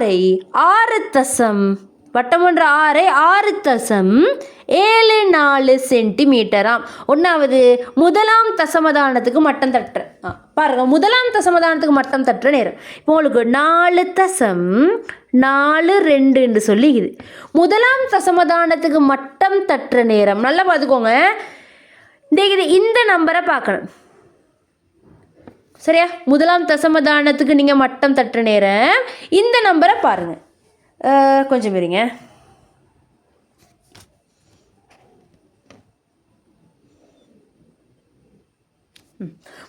6ஐ 6 தசம் வட்டம் ஒன்று 6ஐ 6.74 சென்டிமீட்டராம். ஒன்றாவது முதலாம் தசமதானத்துக்கு மட்டம் தட்டுற பாருங்கள், முதலாம் தசமதானத்துக்கு மட்டம் தட்டுற நேரம் இப்போ உங்களுக்கு 4.42 என்று சொல்லிக்குது. முதலாம் தசமதானத்துக்கு மட்டம் தட்டுற நேரம் நல்லா பார்த்துக்கோங்க. இந்த நம்பரை பார்க்கணும் சரியா. முதலாம் தசமதானத்துக்கு நீங்கள் மட்டம் தட்டுற நேரம் இந்த நம்பரை பாருங்கள். கொஞ்சம் இருங்க.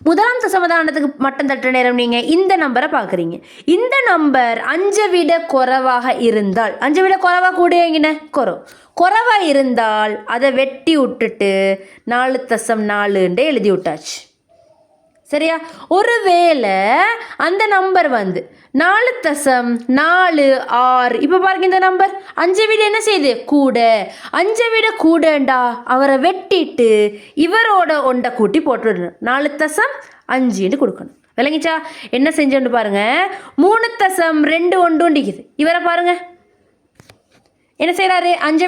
முதலாம் தசமதானத்துக்கு மட்டம் தட்டுற நேரம் நீங்கள் இந்த நம்பரை பார்க்குறீங்க. இந்த நம்பர் 5 விட குறைவாக இருந்தால், 5 விட குறைவாக கூடியங்கின குறைவாக இருந்தால் அதை வெட்டி விட்டுட்டு 4.4 எழுதி விட்டாச்சு சரியா. ஒருவேளை அந்த நம்பர் 4.46 இப்போ பாருங்க, இந்த நம்பர் 5 விட என்ன செய்யுது கூட, 5 விட கூடண்டா அவரை வெட்டிட்டு இவரோட ஒன்றை கூட்டி போட்டுடணும். 4.5 கொடுக்கணும். விளங்கிச்சா? என்ன செஞ்சோன்னு பாருங்க, 3.21 இவரை பாருங்க என்ன செய்கிறாரு, 5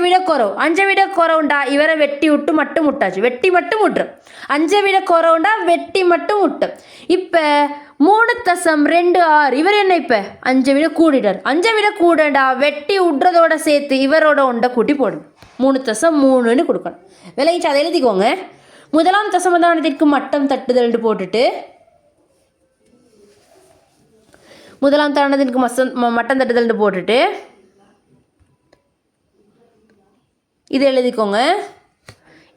விட குறவுண்டா இவரை வெட்டி விட்டு மட்டும் விட்டாச்சு. வெட்டி மட்டும் விட்டுரும். 5 விட குறவுண்டா வெட்டி மட்டும் விட்டோம். இப்போ 3.26 இவர் என்ன இப்போ 5 விட கூடிட்டார். 5 விட கூடண்டா வெட்டி விட்றதோட சேர்த்து இவரோட ஒன்றை கூட்டி போடணும். 3.3 கொடுக்கணும். விளங்கிச்சு? அதை எழுதிக்கோங்க. முதலாம் தசமதானத்திற்கு மட்டம் தட்டுதல் போட்டுட்டு முதலாம் தானத்திற்கு மட்டம் தட்டுதல் போட்டுட்டு இது எழுதிக்கோங்க.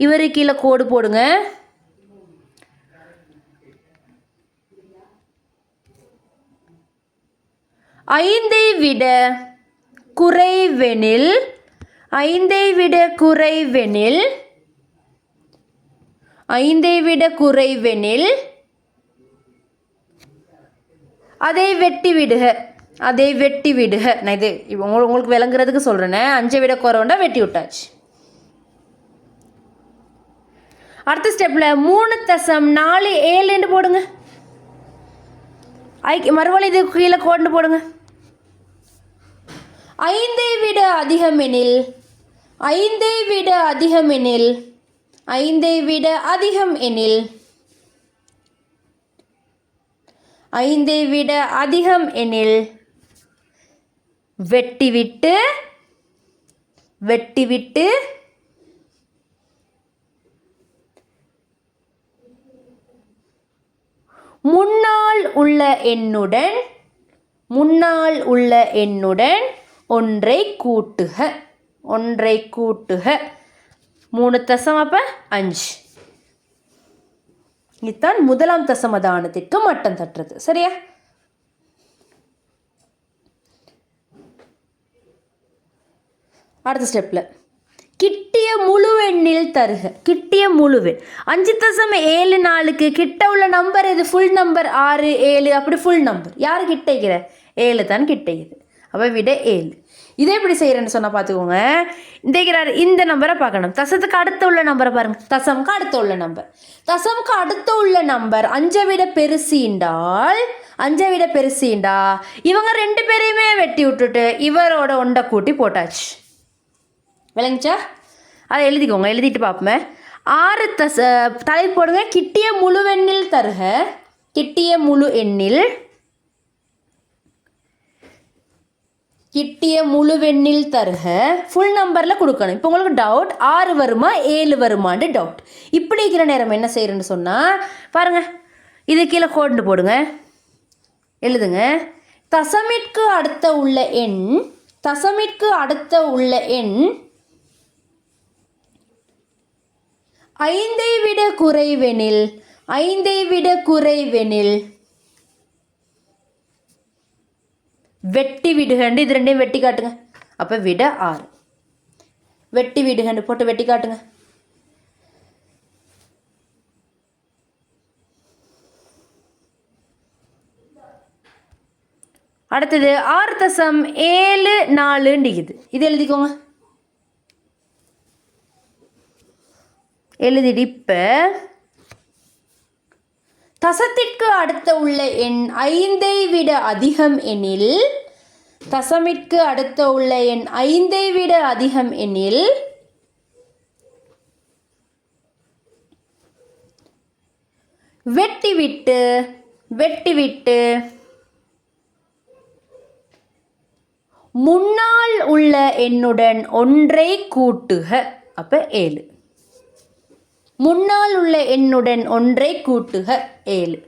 இவரு கீழே கோடு போடுங்க. ஐந்தை விட குறைவெனில் அதை வெட்டி விடுக. நான் இது உங்களுக்கு விளங்குறதுக்கு சொல்கிறேனே. 5 விட குறைவுண்டா வெட்டி விட்டாச்சு. அடுத்த ஸ்டெப்பில் 3.47 போடுங்க. மறுபடியும் இது கீழே கோடு போடுங்க. 5ஐ விட அதிகமெனில் 5ஐ விட அதிகம் எனில் வெட்டிவிட்டு முன்னால் உள்ள எண்ணுடன் ஒன்றை கூட்டுக. 3.5 இதுதான் முதலாம் தசமதானத்திற்கு மட்டம் தட்டுறது சரியா. அடுத்த ஸ்டெப்பில் கிட்டிய முழு எண்ணில் தருக. கிட்டிய முழுவெண் 5.74க்கு கிட்ட உள்ள நம்பர் இது ஃபுல் நம்பர் 6 7 அப்படி ஃபுல் நம்பர் யார் கிட்டைக்கிற 7 தான் கிட்டைக்குது. அப்போ விட 7. இதே எப்படி செய்கிறேன்னு சொன்னால் பார்த்துக்கோங்க. இந்த நம்பரை பார்க்கணும். தசத்துக்கு அடுத்த உள்ள நம்பரை பாருங்கள். தசம்க்கு அடுத்த உள்ள நம்பர் 5 விட பெருசிண்டால் இவங்க 2 பேரையுமே வெட்டி விட்டுட்டு இவரோட ஒன்றை கூட்டி போட்டாச்சு. விளங்கிச்சா? அதை எழுதிக்கோங்க. எழுதிட்டு பார்ப்போமே. 6 தலைப்பு போடுங்க. கிட்டிய முழுவெண்ணில் தருக ஃபுல் நம்பரில் கொடுக்கணும். இப்போ உங்களுக்கு டவுட் 6 வருமா 7 வருமான்னு டவுட். இப்படி இருக்கிற நேரம் என்ன செய்யறேன்னு சொன்னால் பாருங்கள், இது கீழே கோடு போடுங்க. எழுதுங்க. தசமிற்கு அடுத்த உள்ள எண் 5ஐ விட குறைவெனில் வெட்டி விடுகண்டு. இது ரெண்டையும் வெட்டி காட்டுங்க. அப்போ விட 6. வெட்டி விடுகண்டு போட்டு வெட்டி காட்டுங்க. அடுத்தது 6.74 இது எழுதிக்கோங்க. எழுதிட்டு இப்போ தசத்திற்கு அடுத்த உள்ள எண் 5ஐ விட அதிகம் எனில் தசமிற்கு அடுத்த உள்ள எண் 5ஐ விட அதிகம் எனில் வெட்டிவிட்டு முன்னால் உள்ள எண்ணுடன் ஒன்றை கூட்டுக. அப்ப 7. முன்னால் உள்ள எண்ணுடன் ஒன்றை கூட்டுக 7.